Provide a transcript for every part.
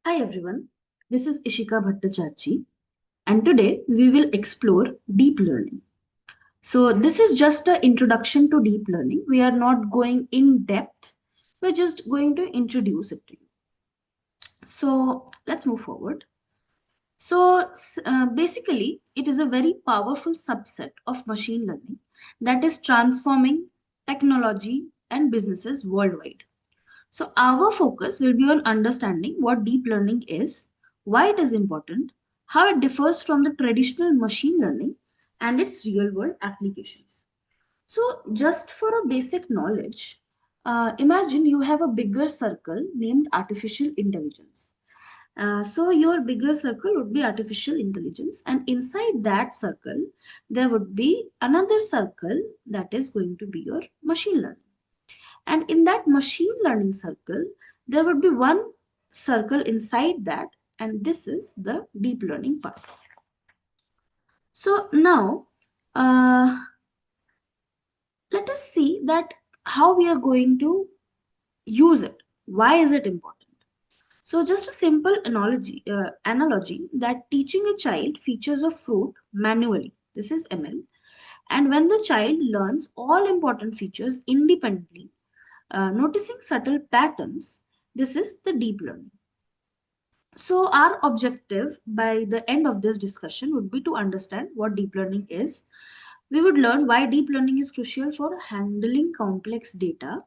Hi everyone, this is Ishika Bhattacharjee, and today we will explore deep learning. So, this is just an introduction to deep learning. We are not going in depth, we're just going to introduce it to you. So, let's move forward. Basically, it is a very powerful subset of machine learning that is transforming technology and businesses worldwide. So our focus will be on understanding what deep learning is, why it is important, how it differs from the traditional machine learning, and its real world applications. So just for a basic knowledge, imagine you have a bigger circle named artificial intelligence. So your bigger circle would be artificial intelligence, and inside that circle, there would be another circle that is going to be your machine learning. And in that machine learning circle, there would be one circle inside that, and this is the deep learning part. So now, let us see that how we are going to use it. Why is it important? So just a simple analogy that teaching a child features of fruit manually. This is ML. And when the child learns all important features independently, noticing subtle patterns, this is the deep learning. So our objective by the end of this discussion would be to understand what deep learning is. We would learn why deep learning is crucial for handling complex data,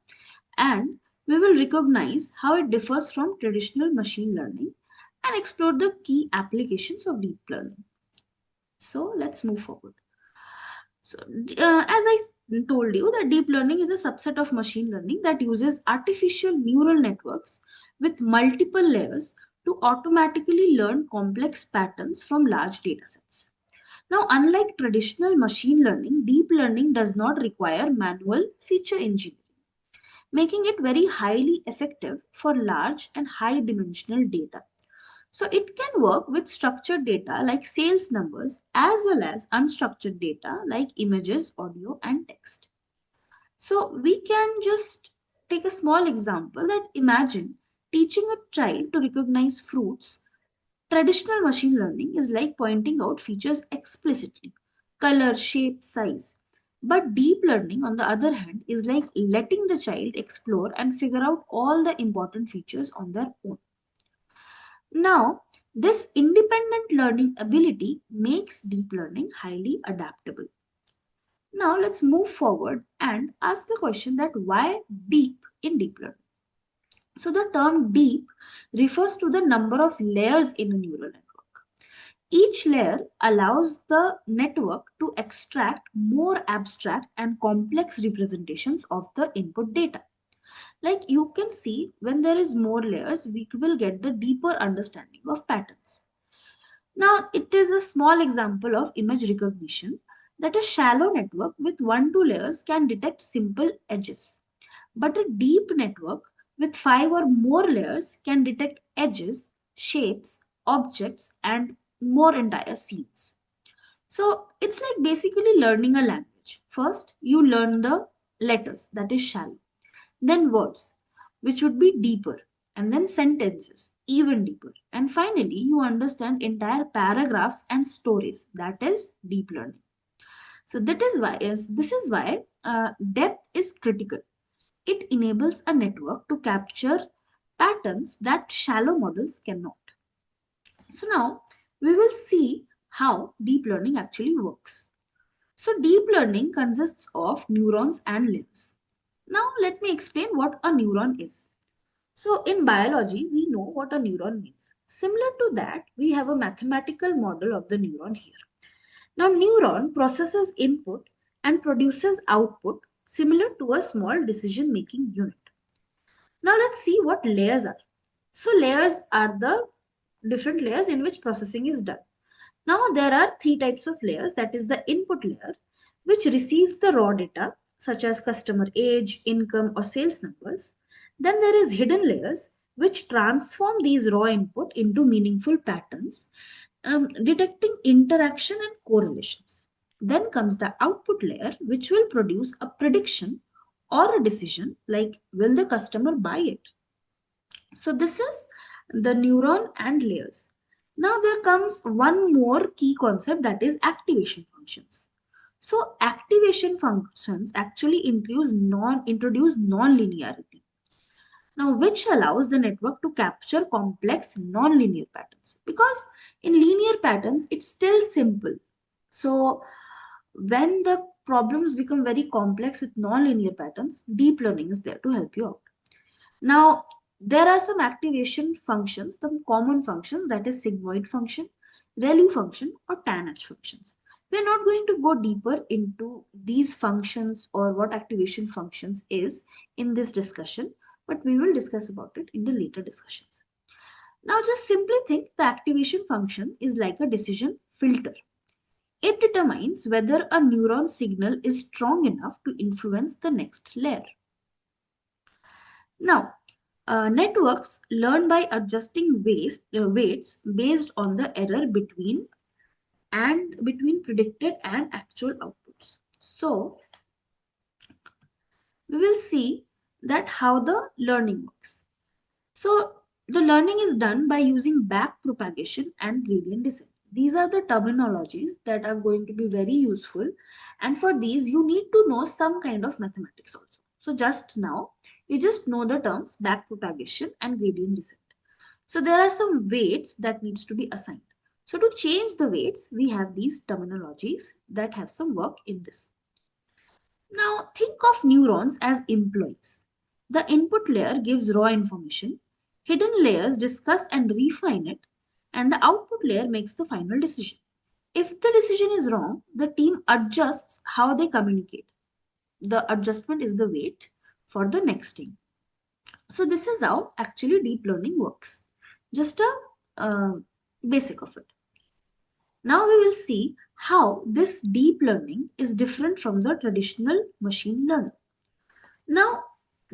and we will recognize how it differs from traditional machine learning and explore the key applications of deep learning. So let's move forward. So, as I told you, that deep learning is a subset of machine learning that uses artificial neural networks with multiple layers to automatically learn complex patterns from large data sets. Now, unlike traditional machine learning, deep learning does not require manual feature engineering, making it very highly effective for large and high dimensional data. So it can work with structured data like sales numbers as well as unstructured data like images, audio, and text. So we can just take a small example that imagine teaching a child to recognize fruits. Traditional machine learning is like pointing out features explicitly, color, shape, size. But deep learning, on the other hand, is like letting the child explore and figure out all the important features on their own. Now, this independent learning ability makes deep learning highly adaptable. Now, let's move forward and ask the question that why deep in deep learning? So, the term deep refers to the number of layers in a neural network. Each layer allows the network to extract more abstract and complex representations of the input data. Like you can see, when there is more layers, we will get the deeper understanding of patterns. Now, it is a small example of image recognition that a shallow network with 1-2 layers can detect simple edges. But a deep network with 5 or more layers can detect edges, shapes, objects, and more entire scenes. So it's like basically learning a language. First, you learn the letters, that is shallow, then words, which would be deeper, and then sentences, even deeper. And finally, you understand entire paragraphs and stories, that is deep learning. So this is why depth is critical. It enables a network to capture patterns that shallow models cannot. So now we will see how deep learning actually works. So deep learning consists of neurons and limbs. Now let me explain what a neuron is. So in biology, we know what a neuron means. Similar to that, we have a mathematical model of the neuron here. Now neuron processes input and produces output similar to a small decision-making unit. Now let's see what layers are. So layers are the different layers in which processing is done. Now there are three types of layers, that is the input layer, which receives the raw data such as customer age, income or sales numbers. Then there is hidden layers which transform these raw input into meaningful patterns, detecting interaction and correlations. Then comes the output layer which will produce a prediction or a decision like will the customer buy it. So this is the neuron and layers. Now there comes one more key concept, that is activation functions. So activation functions actually introduce non-linearity. Now, which allows the network to capture complex non-linear patterns, because in linear patterns it's still simple. So when the problems become very complex with non-linear patterns, deep learning is there to help you out. Now, there are some activation functions, some common functions, that is sigmoid function, ReLU function, or TANH functions. We are not going to go deeper into these functions or what activation functions is in this discussion, but we will discuss about it in the later discussions. Now, just simply think the activation function is like a decision filter. It determines whether a neuron signal is strong enough to influence the next layer. Now, networks learn by adjusting weights based on the error between predicted and actual outputs. So, we will see that how the learning works. So, the learning is done by using back propagation and gradient descent. These are the terminologies that are going to be very useful, and for these you need to know some kind of mathematics also. So just now you just know the terms back propagation and gradient descent. So there are some weights that needs to be assigned. So to change the weights, we have these terminologies that have some work in this. Now think of neurons as employees. The input layer gives raw information, hidden layers discuss and refine it, and the output layer makes the final decision. If the decision is wrong, the team adjusts how they communicate. The adjustment is the weight for the next thing. So this is how actually deep learning works. Just a basic of it. Now we will see how this deep learning is different from the traditional machine learning. Now,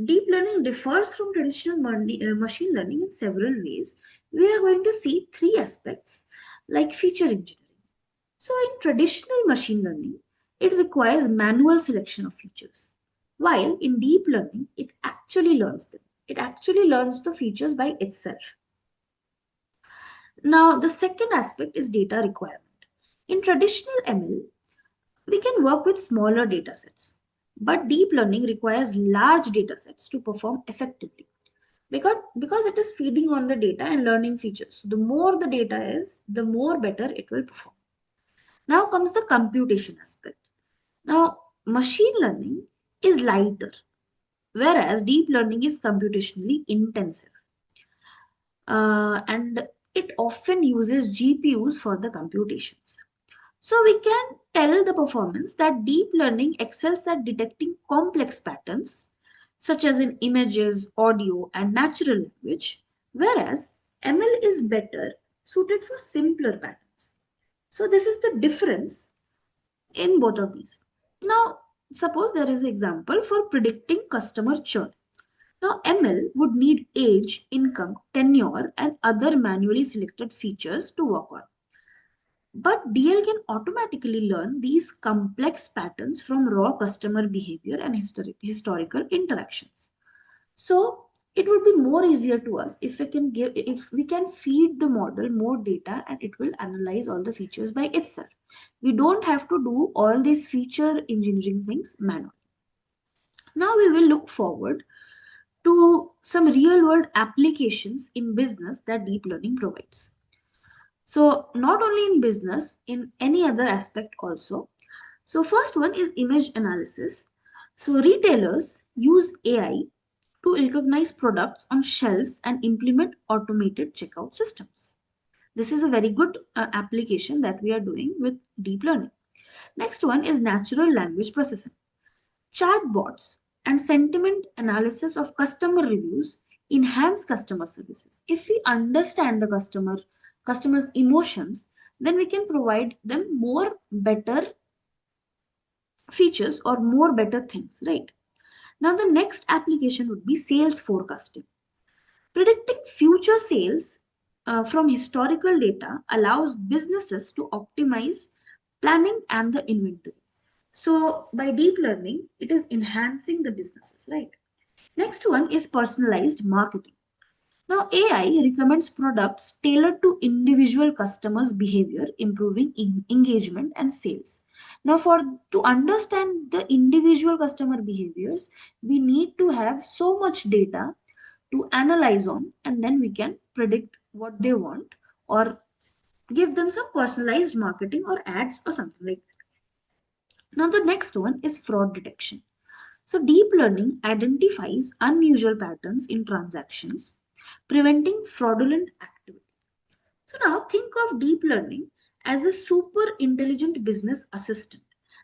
deep learning differs from traditional machine learning in several ways. We are going to see three aspects like feature engineering. So, in traditional machine learning, it requires manual selection of features, while in deep learning, it actually learns them. It actually learns the features by itself. Now, the second aspect is data requirement. In traditional ML, we can work with smaller data sets, but deep learning requires large data sets to perform effectively because it is feeding on the data and learning features. So the more the data is, the more better it will perform. Now comes the computation aspect. Now, machine learning is lighter, whereas deep learning is computationally intensive. And it often uses GPUs for the computations. So we can tell the performance that deep learning excels at detecting complex patterns, such as in images, audio, and natural language, whereas ML is better suited for simpler patterns. So this is the difference in both of these. Now, suppose there is an example for predicting customer churn. Now, ML would need age, income, tenure, and other manually selected features to work on. But DL can automatically learn these complex patterns from raw customer behavior and historical interactions. So it would be more easier to us if we can feed the model more data and it will analyze all the features by itself. We don't have to do all these feature engineering things manually. Now we will look forward to some real world applications in business that deep learning provides. So not only in business, in any other aspect also. So first one is image analysis. So retailers use AI to recognize products on shelves and implement automated checkout systems. This is a very good application that we are doing with deep learning. Next one is natural language processing. Chatbots and sentiment analysis of customer reviews enhance customer services. If we understand the customer's emotions, then we can provide them more better features or more better things, right? Now the next application would be sales forecasting. Predicting future sales from historical data allows businesses to optimize planning and the inventory. So by deep learning, it is enhancing the businesses, right? Next one is personalized marketing. Now, AI recommends products tailored to individual customers' behavior, improving engagement and sales. Now, for to understand the individual customer behaviors, we need to have so much data to analyze on, and then we can predict what they want or give them some personalized marketing or ads or something like that. Now, the next one is fraud detection. So, deep learning identifies unusual patterns in transactions, preventing fraudulent activity. So, now think of deep learning as a super intelligent business assistant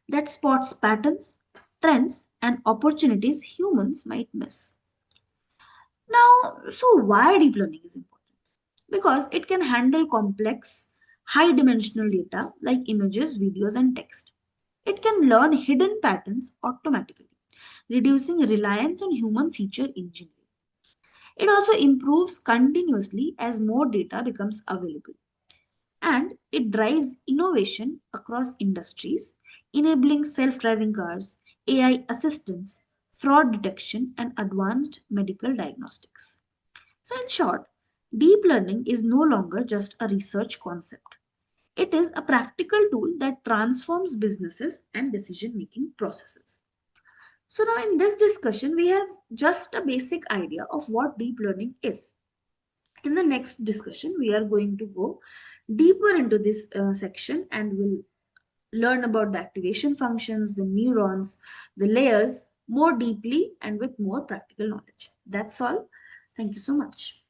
that spots patterns, trends, and opportunities humans might miss. Now, so why deep learning is important? Because it can handle complex, high dimensional data like images, videos, and text. It can learn hidden patterns automatically, reducing reliance on human feature engineering. It also improves continuously as more data becomes available. And it drives innovation across industries, enabling self driving cars, AI assistance, fraud detection, and advanced medical diagnostics. So, in short, deep learning is no longer just a research concept. It is a practical tool that transforms businesses and decision making processes. So, now in this discussion, we have just a basic idea of what deep learning is. In the next discussion, we are going to go deeper into this section and we'll learn about the activation functions, the neurons, the layers more deeply and with more practical knowledge. That's all. Thank you so much.